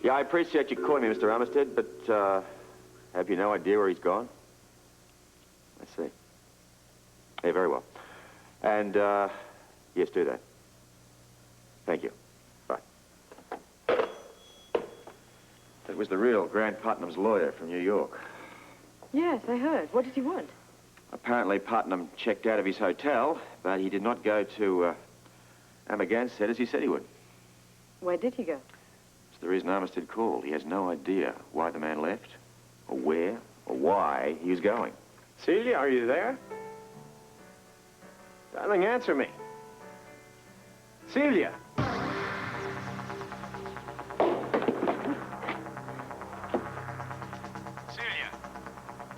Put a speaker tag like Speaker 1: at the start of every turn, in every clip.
Speaker 1: Yeah, I appreciate you calling me, Mr. Armistead, but, have you no idea where he's gone? I see. Yeah, very well. And, yes, do that. Thank you. Bye. That was the real Grant Putnam's lawyer from New York.
Speaker 2: Yes, I heard. What did he want?
Speaker 1: Apparently, Putnam checked out of his hotel, but he did not go to, Amagansett as he said he would.
Speaker 2: Where did he go?
Speaker 1: It's the reason Armistead called. He has no idea why the man left, or where, or why he was going.
Speaker 3: Celia, are you there? Darling, answer me. Celia!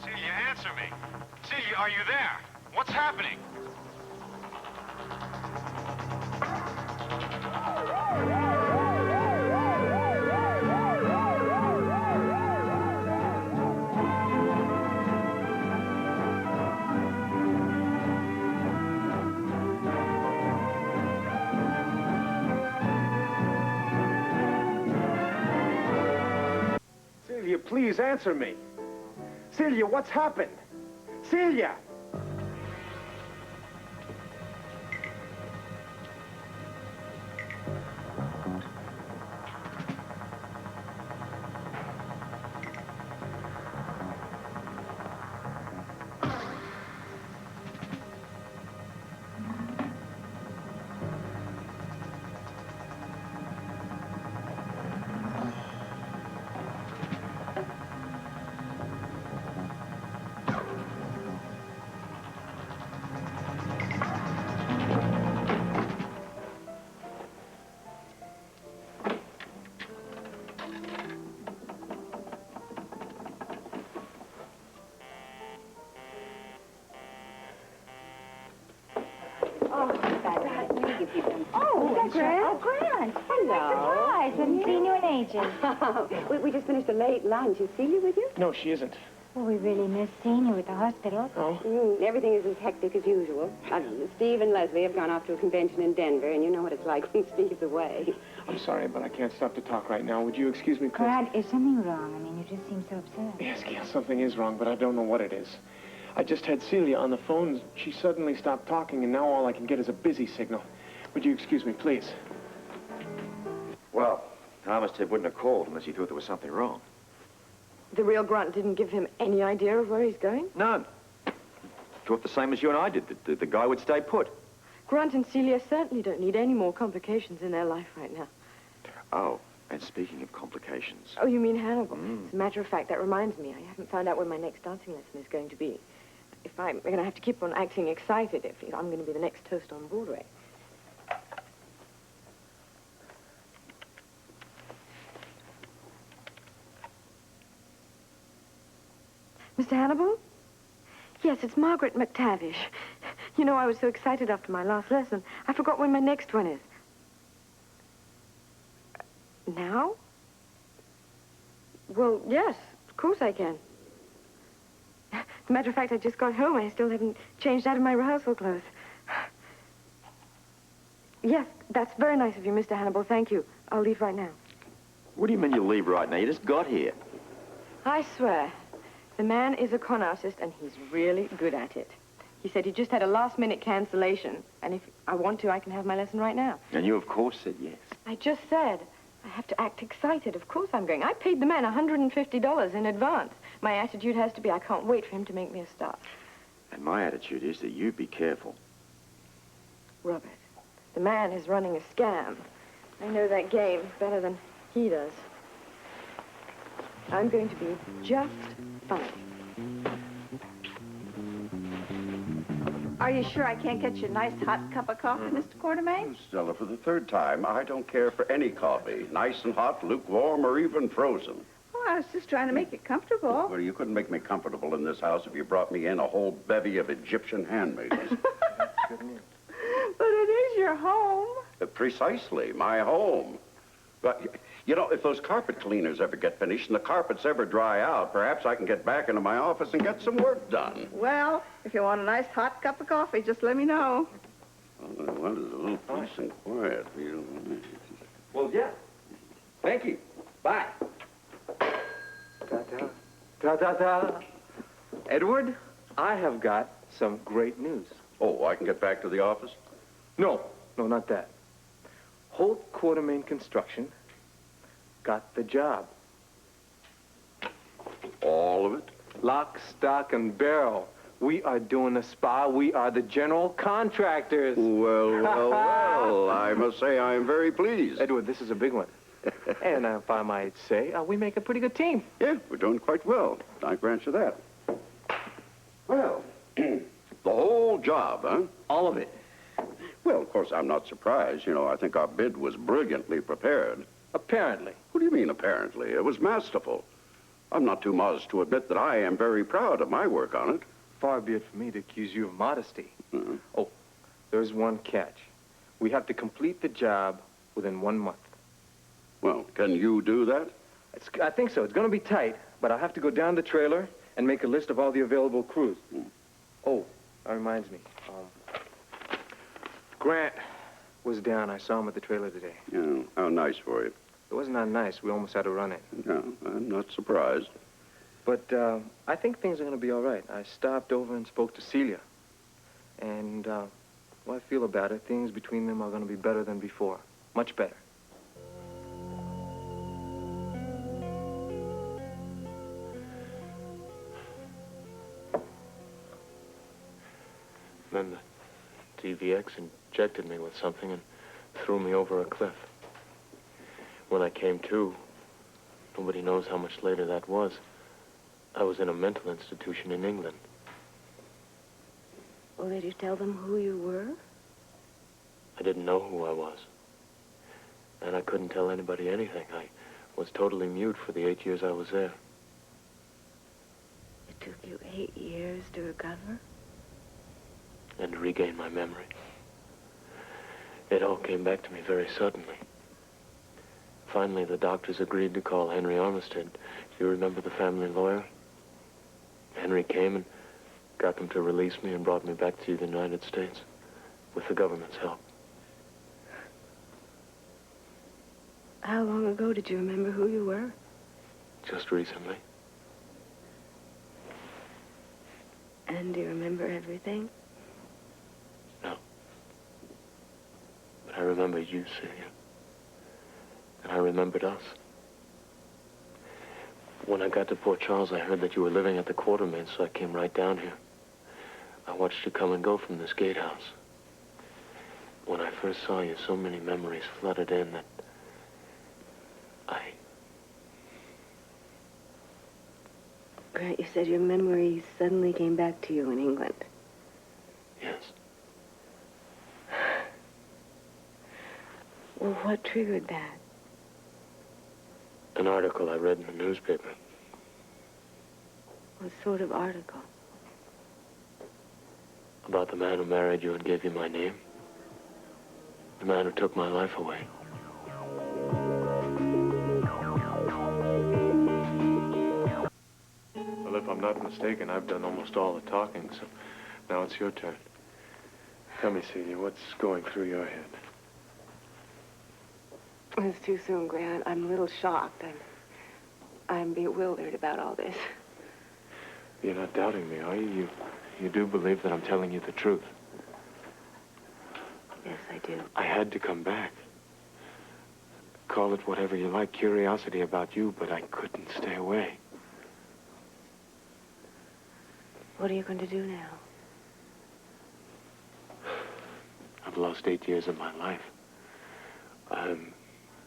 Speaker 4: Celia, answer me. Celia, are you there? What's happening?
Speaker 3: Celia, please answer me. Celia, what's happened? Celia!
Speaker 5: Grant. Oh, Grant. Hello. Surprise. Haven't seen you in ages.
Speaker 6: we just finished a late lunch. Is Celia with you?
Speaker 3: No, she isn't.
Speaker 5: Well, we really miss seeing you at the hospital.
Speaker 3: Oh?
Speaker 6: Everything is as hectic as usual. Steve and Leslie have gone off to a convention in Denver, and you know what it's like when Steve's away.
Speaker 3: I'm sorry, but I can't stop to talk right now. Would you excuse me, please?
Speaker 5: Grant, is something wrong? I mean, you just seem so upset.
Speaker 3: Yes, Gail, something is wrong, but I don't know what it is. I just had Celia on the phone. She suddenly stopped talking, and now all I can get is a busy signal. Would you excuse me, please?
Speaker 1: Well, Armistead wouldn't have called unless he thought there was something wrong.
Speaker 2: The real Grunt didn't give him any idea of where he's going?
Speaker 1: None. Thought the same as you and I did, that the guy would stay put.
Speaker 2: Grant and Celia certainly don't need any more complications in their life right now.
Speaker 1: Oh, and speaking of complications...
Speaker 2: Oh, you mean Hannibal? As a matter of fact, that reminds me, I haven't found out when my next dancing lesson is going to be. If I'm going to have to keep on acting excited if I'm going to be the next toast on Broadway. Mr. Hannibal? Yes, it's Margaret McTavish. You know, I was so excited after my last lesson, I forgot when my next one is. Now? Well, yes, of course I can. As a matter of fact, I just got home. I still haven't changed out of my rehearsal clothes. Yes, that's very nice of you, Mr. Hannibal. Thank you. I'll leave right now.
Speaker 1: What do you mean you leave right now? You just got here.
Speaker 2: I swear, the man is a con artist, and he's really good at it. He said he just had a last-minute cancellation, and if I want to, I can have my lesson right now.
Speaker 1: And you, of course, said yes.
Speaker 2: I just said I have to act excited. Of course I'm going. I paid the man $150 in advance. My attitude has to be, I can't wait for him to make me a star.
Speaker 1: And my attitude is that you be careful.
Speaker 2: Robert, the man is running a scam. I know that game better than he does. I'm going to be just fine.
Speaker 7: Are you sure I can't get you a nice hot cup of coffee, Mr. Quartermaine?
Speaker 8: Stella, for the third time, I don't care for any coffee. Nice and hot, lukewarm, or even frozen.
Speaker 7: Oh, I was just trying to make it comfortable.
Speaker 8: Well, you couldn't make me comfortable in this house if you brought me in a whole bevy of Egyptian handmaidens.
Speaker 7: But it is your home.
Speaker 8: Precisely, my home. But, you know, if those carpet cleaners ever get finished and the carpets ever dry out, perhaps I can get back into my office and get some work done.
Speaker 7: Well, if you want a nice hot cup of coffee, just let me know.
Speaker 8: All I want is a little peace and quiet.
Speaker 1: Well, yeah. Thank you.
Speaker 9: Bye. Ta-ta. Ta-ta-ta. Edward, I have got some great news.
Speaker 8: Oh, I can get back to the office?
Speaker 9: No, not that. Holt Quartermaine Construction got the job.
Speaker 8: All of it?
Speaker 9: Lock, stock, and barrel. We are doing the spa. We are the general contractors.
Speaker 8: Well, I must say I am very pleased.
Speaker 9: Edward, this is a big one. And if I might say, we make a pretty good team.
Speaker 8: Yeah, we're doing quite well. I grant you that. Well, the whole job, huh?
Speaker 9: All of it.
Speaker 8: Well, of course, I'm not surprised. You know, I think our bid was brilliantly prepared.
Speaker 9: Apparently.
Speaker 8: What do you mean, apparently? It was masterful. I'm not too modest to admit that I am very proud of my work on it.
Speaker 9: Far be it from me to accuse you of modesty.
Speaker 8: Mm-hmm.
Speaker 9: Oh, there's one catch. We have to complete the job within 1 month.
Speaker 8: Well, can you do that?
Speaker 9: I think so. It's going to be tight, but I'll have to go down the trailer and make a list of all the available crews. Oh, that reminds me. Grant was down. I saw him at the trailer today.
Speaker 8: Yeah, how nice for you.
Speaker 9: It wasn't that nice. We almost had to run it.
Speaker 8: Yeah, I'm not surprised.
Speaker 9: But I think things are going to be all right. I stopped over and spoke to Celia. And what I feel about it, things between them are going to be better than before. Much better.
Speaker 10: Then the DVX injected me with something and threw me over a cliff. When I came to, nobody knows how much later that was. I was in a mental institution in England.
Speaker 6: Oh, did you tell them who you were?
Speaker 10: I didn't know who I was. And I couldn't tell anybody anything. I was totally mute for the 8 years I was there.
Speaker 6: It took you 8 years to recover?
Speaker 10: And to regain my memory. It all came back to me very suddenly. Finally, the doctors agreed to call Henry Armistead. You remember the family lawyer? Henry came and got them to release me and brought me back to the United States with the government's help.
Speaker 6: How long ago did you remember who you were?
Speaker 10: Just recently.
Speaker 6: And do you remember everything?
Speaker 10: No. But I remembered you, Celia. And I remembered us. When I got to Port Charles, I heard that you were living at the Quartermaine, so I came right down here. I watched you come and go from this gatehouse. When I first saw you, so many memories flooded in that
Speaker 6: Grant, you said your memories suddenly came back to you in England.
Speaker 10: Yes.
Speaker 6: Well, what triggered that?
Speaker 10: An article I read in the newspaper.
Speaker 6: What sort of article?
Speaker 10: About the man who married you and gave you my name. The man who took my life away. Well, if I'm not mistaken, I've done almost all the talking, so now it's your turn. Tell me, Celia, what's going through your head?
Speaker 2: It's too soon, Grant. I'm a little shocked. I'm bewildered about all this.
Speaker 10: You're not doubting me, are you? You do believe that I'm telling you the truth?
Speaker 6: Yes, I do.
Speaker 10: I had to come back. Call it whatever you like, curiosity about you, but I couldn't stay away.
Speaker 6: What are you going to do now?
Speaker 10: I've lost 8 years of my life. I'm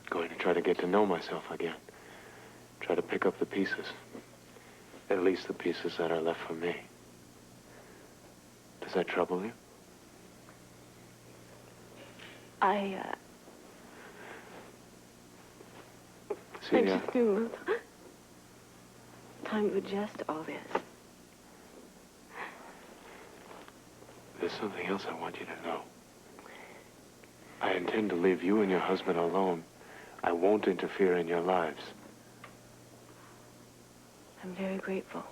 Speaker 10: going to try to get to know myself again. Try to pick up the pieces. At least the pieces that are left for me. Does that trouble you? Celia.
Speaker 6: I just do. Time to adjust all this.
Speaker 10: There's something else I want you to know. I intend to leave you and your husband alone. I won't interfere in your lives.
Speaker 6: I'm very grateful.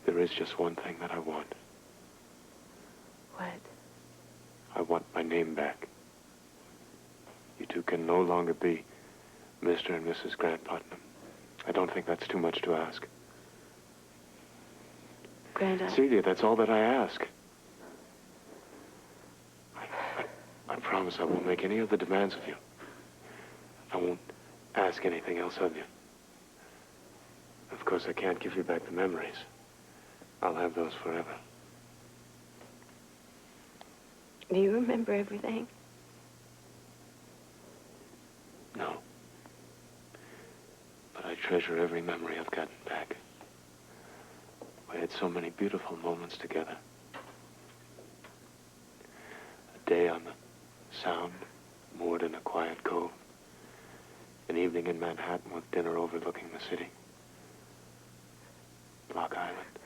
Speaker 10: There is just one thing that I want.
Speaker 6: What?
Speaker 10: I want my name back. You two can no longer be Mr. and Mrs. Grant Putnam. I don't think that's too much to ask.
Speaker 2: Grant,
Speaker 10: Celia, that's all that I ask. I promise I won't make any of the demands of you. I won't ask anything else of you. Of course, I can't give you back the memories. I'll have those forever.
Speaker 2: Do you remember everything?
Speaker 10: No. But I treasure every memory I've gotten back. We had so many beautiful moments together. A day on the Sound, moored in a quiet cove. An evening in Manhattan with dinner overlooking the city. Block Island.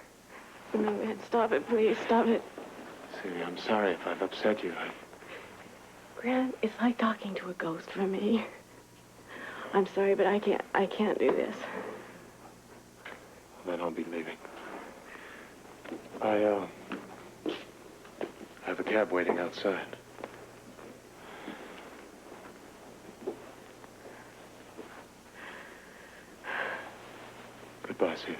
Speaker 2: No, man, stop it, please, stop it.
Speaker 10: Celia, I'm sorry if I've upset you.
Speaker 2: Grant, it's like talking to a ghost for me. I'm sorry, but I can't do this.
Speaker 10: Then I'll be leaving. I have a cab waiting outside. Goodbye, Celia.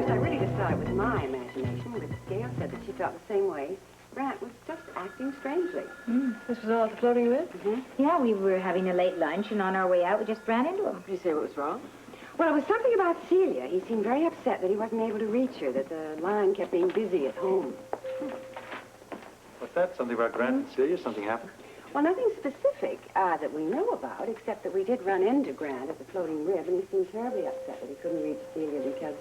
Speaker 6: I really just thought it was my imagination, but Gail said that she felt the same way. Grant was just acting strangely.
Speaker 2: This was all at the floating with?
Speaker 5: Yeah, we were having a late lunch, and on our way out, we just ran into him.
Speaker 2: Did you say what was wrong?
Speaker 6: Well, it was something about Celia. He seemed very upset that he wasn't able to reach her, that the line kept being busy at home.
Speaker 9: What's that? Something about Grant and Celia? Something happened?
Speaker 6: Well, nothing specific that we know about, except that we did run into Grant at the floating rib, and he seemed terribly upset that he couldn't reach Celia because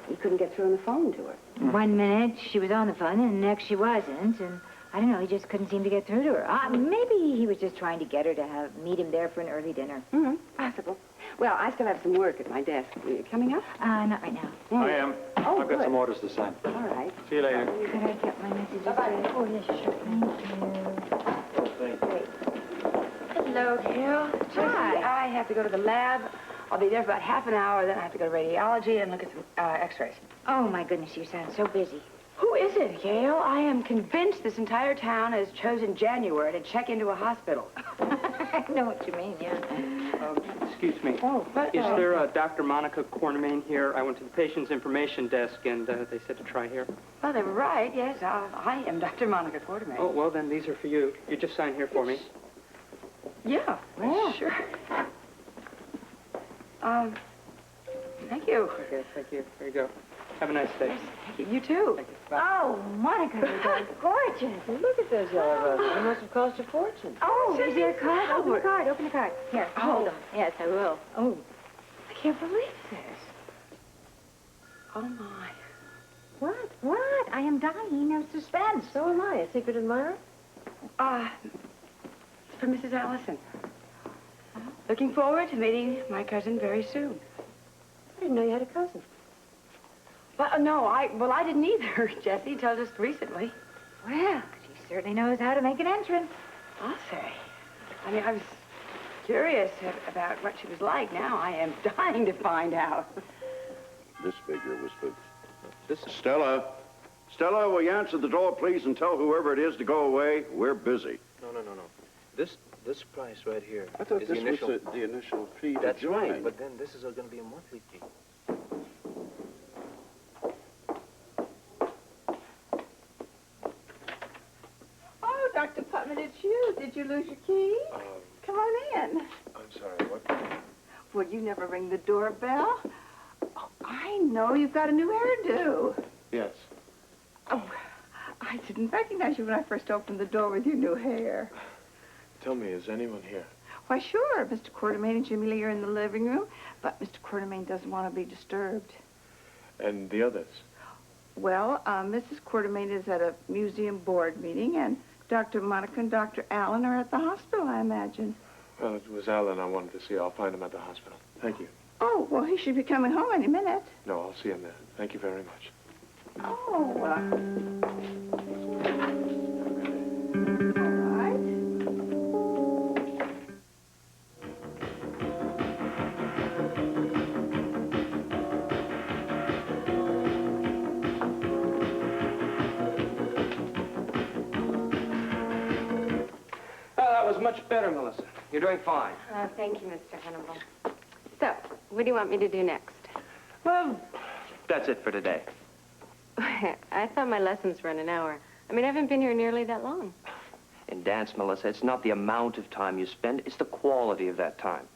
Speaker 6: he couldn't get through on the phone to her.
Speaker 5: 1 minute she was on the phone, and the next she wasn't, and I don't know, he just couldn't seem to get through to her. Maybe he was just trying to get her to meet him there for an early dinner.
Speaker 6: Possible. Well, I still have some work at my desk. Are you coming up?
Speaker 5: Not right now.
Speaker 9: I am.
Speaker 6: Oh,
Speaker 9: I've got
Speaker 6: good.
Speaker 9: some orders to sign.
Speaker 6: All right.
Speaker 9: See you later.
Speaker 5: Could I get my messages? Bye-bye. Oh, yes, sure. Thank you. Great.
Speaker 2: Hello, Gail. Jessie, I have to go to the lab. I'll be there for about half an hour, then I have to go to radiology and look at some x-rays.
Speaker 5: Oh, my goodness, you sound so busy.
Speaker 2: Who is it, Gail? I am convinced this entire town has chosen January to check into a hospital.
Speaker 5: I know what you mean, yeah.
Speaker 11: Excuse me.
Speaker 2: Oh, what?
Speaker 11: Is there Dr. Monica Quartermaine here? I went to the patient's information desk, and they said to try here.
Speaker 2: Well, they were right, yes. I am Dr. Monica Quartermaine.
Speaker 11: Oh, well, then these are for you. You just sign here for me.
Speaker 2: Yeah, sure. Thank you.
Speaker 11: Okay, thank you. There you go. Have a nice day.
Speaker 2: Thank you. You too.
Speaker 11: Thank you. Bye.
Speaker 5: Oh, Monica, you're gorgeous.
Speaker 2: Look at those yellow roses. They must have cost a fortune.
Speaker 5: Oh, is there a card? Open the card, open the card. Here, hold on. Yes, I will. Oh.
Speaker 2: I can't believe this. Oh, my.
Speaker 5: What? What? I am dying of suspense.
Speaker 2: So am I. A secret admirer? It's for Mrs. Allison. Looking forward to meeting my cousin very soon.
Speaker 6: I didn't know you had a cousin.
Speaker 2: Well, no, I didn't either, Jessie, till just recently.
Speaker 5: Well, she certainly knows how to make an entrance.
Speaker 2: I'll say. I mean, I was curious about what she was like. Now I am dying to find out.
Speaker 8: This figure was for... This is Stella. Stella, will you answer the door, please, and tell whoever it is to go away? We're busy.
Speaker 9: No. This price right here
Speaker 8: I thought
Speaker 9: is
Speaker 8: this
Speaker 9: the initial...
Speaker 8: was the initial fee to
Speaker 9: That's
Speaker 8: join.
Speaker 9: right, but then this is going to be a monthly fee.
Speaker 7: Oh, Dr. Putman, it's you. Did you lose your key? Come on in.
Speaker 9: I'm sorry, what?
Speaker 7: Well, you never ring the doorbell. Oh, I know you've got a new hairdo.
Speaker 9: Yes.
Speaker 7: Oh, I didn't recognize you when I first opened the door with your new hair.
Speaker 9: Tell me, is anyone here?
Speaker 7: Why, sure. Mr. Quartermaine and Jimmy Lee are in the living room, but Mr. Quartermaine doesn't want to be disturbed.
Speaker 9: And the others?
Speaker 7: Well, Mrs. Quartermaine is at a museum board meeting, and Dr. Monica and Dr. Allen are at the hospital, I imagine.
Speaker 9: Well, it was Alan I wanted to see. I'll find him at the hospital. Thank you.
Speaker 7: Oh, well, he should be coming home any minute.
Speaker 9: No, I'll see him there. Thank you very much.
Speaker 7: Oh, all right.
Speaker 12: Well, that was much better, Melissa. You're doing fine.
Speaker 2: Thank you, Mr. Hannibal. So, what do you want me to do next?
Speaker 12: Well, that's it for today.
Speaker 2: I thought my lessons were in an hour. I mean, I haven't been here nearly that long.
Speaker 12: In dance, Melissa, it's not the amount of time you spend, it's the quality of that time.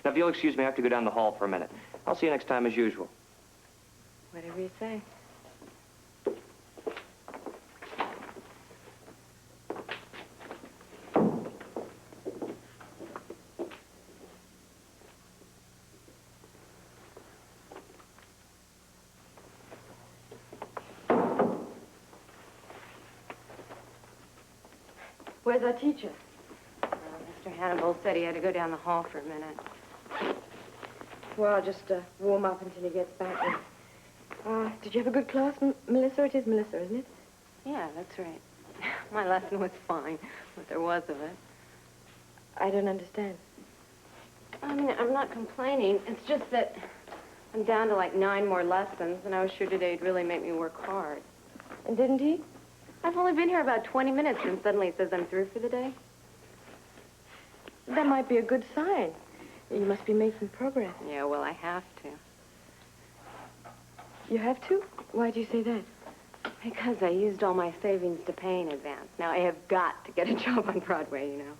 Speaker 12: Now, if you'll excuse me, I have to go down the hall for a minute. I'll see you next time as usual.
Speaker 2: Whatever you say. Where's our teacher? Mr. Hannibal said he had to go down the hall for a minute. Well, I'll just warm up until he gets back. Did you have a good class, Melissa? It is Melissa, isn't it? Yeah, that's right. My lesson was fine, what there was of it. I don't understand. I mean, I'm not complaining. It's just that I'm down to like 9 more lessons, and I was sure today he'd really make me work hard. And didn't he? I've only been here about 20 minutes, and suddenly he says I'm through for the day. That might be a good sign. You must be making progress. Yeah, well, I have to. You have to? Why do you say that? Because I used all my savings to pay in advance. Now, I have got to get a job on Broadway, you know.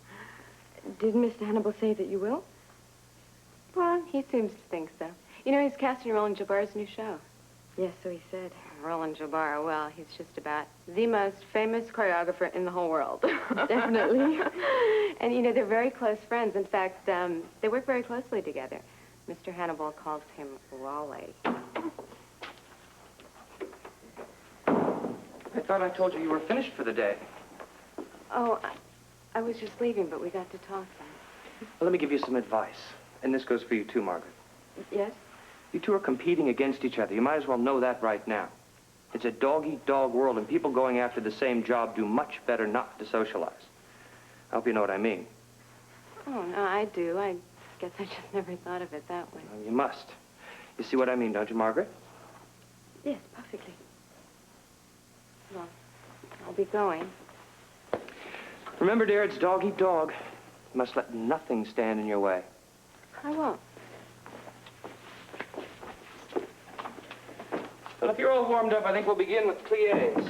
Speaker 2: Didn't Mr. Hannibal say that you will? Well, he seems to think so. You know, he's casting Roland Jabbar's new show. Yes, so he said. Roland Jabbar, well, he's just about the most famous choreographer in the whole world. Definitely. And, you know, they're very close friends. In fact, they work very closely together. Mr. Hannibal calls him Raleigh.
Speaker 12: I thought I told you were finished for the day.
Speaker 2: Oh, I was just leaving, but we got to talk then.
Speaker 12: Well, let me give you some advice. And this goes for you, too, Margaret.
Speaker 2: Yes?
Speaker 12: You two are competing against each other. You might as well know that right now. It's a dog-eat-dog world, and people going after the same job do much better not to socialize. I hope you know what I mean.
Speaker 2: Oh, no, I do. I guess I just never thought of it that way.
Speaker 12: Well, you must. You see what I mean, don't you, Margaret?
Speaker 2: Yes, perfectly. Well, I'll be going.
Speaker 12: Remember, dear, it's dog-eat-dog. You must let nothing stand in your way.
Speaker 2: I won't.
Speaker 12: Well, if you're all warmed up, I think we'll begin with pliés.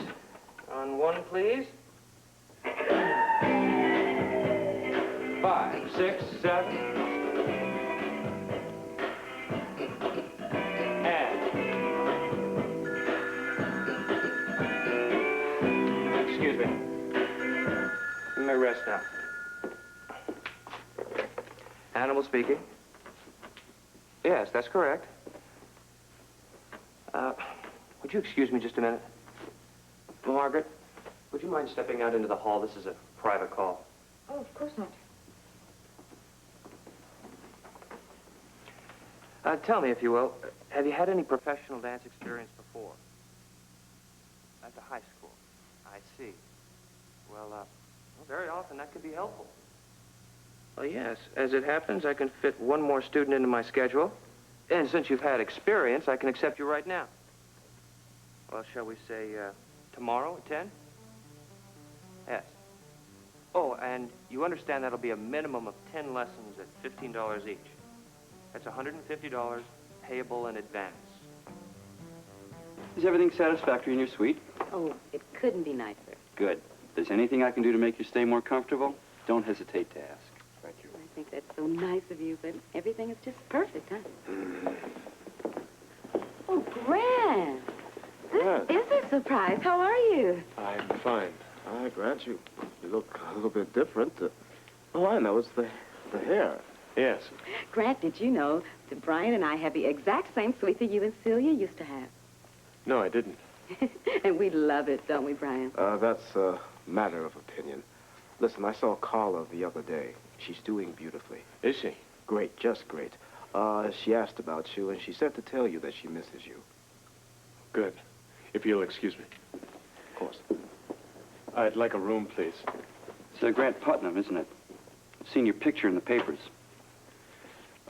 Speaker 12: On 1, please. 5, 6, 7. And. Excuse me. You may rest now. Hannibal speaking. Yes, that's correct. Would you excuse me just a minute? Margaret, would you mind stepping out into the hall? This is a private call.
Speaker 2: Oh, of course not.
Speaker 12: Tell me, if you will, have you had any professional dance experience before? At the high school. I see. Well, very often that could be helpful. Well, yes. As it happens, I can fit 1 more student into my schedule. And since you've had experience, I can accept you right now. Well, shall we say, tomorrow at 10? Yes. Oh, and you understand that'll be a minimum of 10 lessons at $15 each. That's $150 payable in advance.
Speaker 13: Is everything satisfactory in your suite?
Speaker 6: Oh, it couldn't be nicer.
Speaker 13: Good. If there's anything I can do to make your stay more comfortable, don't hesitate to ask.
Speaker 6: Thank you. I think that's so nice of you, but everything is just perfect, huh? Oh, Grant. This is a surprise. How are you?
Speaker 14: I'm fine. Grant, you look a little bit different. Oh, I know. It's the hair. Yes.
Speaker 6: Grant, did you know that Brian and I have the exact same suite that you and Celia used to have?
Speaker 14: No, I didn't.
Speaker 6: And we love it, don't we, Brian?
Speaker 14: That's a matter of opinion. Listen, I saw Carla the other day. She's doing beautifully. Is she? Great, just great. She asked about you, and she said to tell you that she misses you. Good.
Speaker 9: If you'll excuse me.
Speaker 14: Of course.
Speaker 9: I'd like a room, please.
Speaker 13: It's Grant Putnam, isn't it? I've seen your picture in the papers.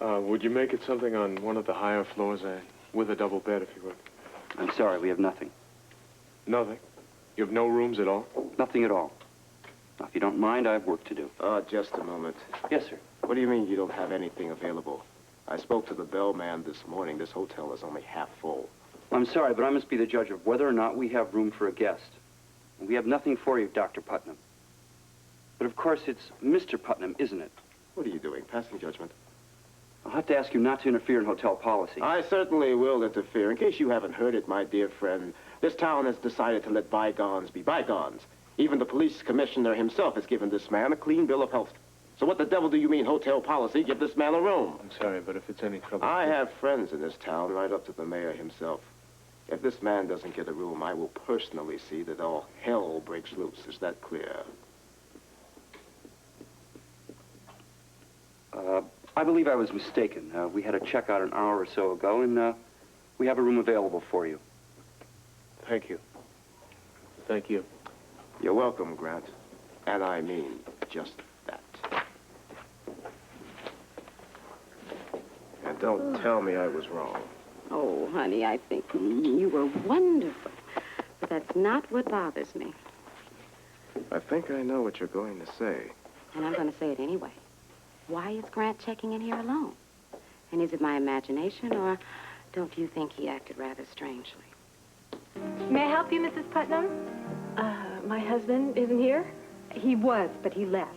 Speaker 9: Would you make it something on one of the higher floors, with a double bed, if you would?
Speaker 13: I'm sorry, we have nothing.
Speaker 9: Nothing? You have no rooms at all?
Speaker 13: Nothing at all. Now, if you don't mind, I have work to do.
Speaker 14: Just a moment.
Speaker 13: Yes, sir.
Speaker 14: What do you mean you don't have anything available? I spoke to the bellman this morning. This hotel is only half full.
Speaker 13: I'm sorry, but I must be the judge of whether or not we have room for a guest. We have nothing for you, Dr. Putnam. But of course, it's Mr. Putnam, isn't it?
Speaker 14: What are you doing? Passing judgment?
Speaker 13: I'll have to ask you not to interfere in hotel policy.
Speaker 14: I certainly will interfere. In case you haven't heard it, my dear friend, this town has decided to let bygones be bygones. Even the police commissioner himself has given this man a clean bill of health. So what the devil do you mean, hotel policy? Give this man a room.
Speaker 9: I'm sorry, but if it's any trouble...
Speaker 14: I have friends in this town, right up to the mayor himself. If this man doesn't get a room, I will personally see that all hell breaks loose. Is that clear?
Speaker 13: I believe I was mistaken. We had a checkout an hour or so ago, and we have a room available for you.
Speaker 9: Thank you. Thank you.
Speaker 14: You're welcome, Grant. And I mean just that. And don't tell me I was wrong.
Speaker 6: Oh, honey, I think you were wonderful. But that's not what bothers me.
Speaker 14: I think I know what you're going to say.
Speaker 6: And I'm going to say it anyway. Why is Grant checking in here alone? And is it my imagination, or don't you think he acted rather strangely?
Speaker 2: May I help you, Mrs. Putnam? My husband isn't here? He was, but he left.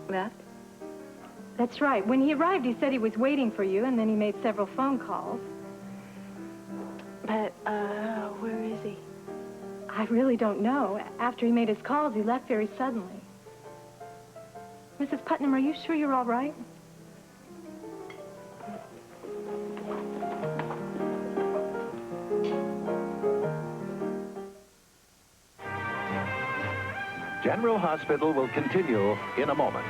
Speaker 2: Left? That's right. When he arrived, he said he was waiting for you, and then he made several phone calls. But, where is he? I really don't know. After he made his calls, he left very suddenly. Mrs. Putnam, are you sure you're all right?
Speaker 15: General Hospital will continue in a moment.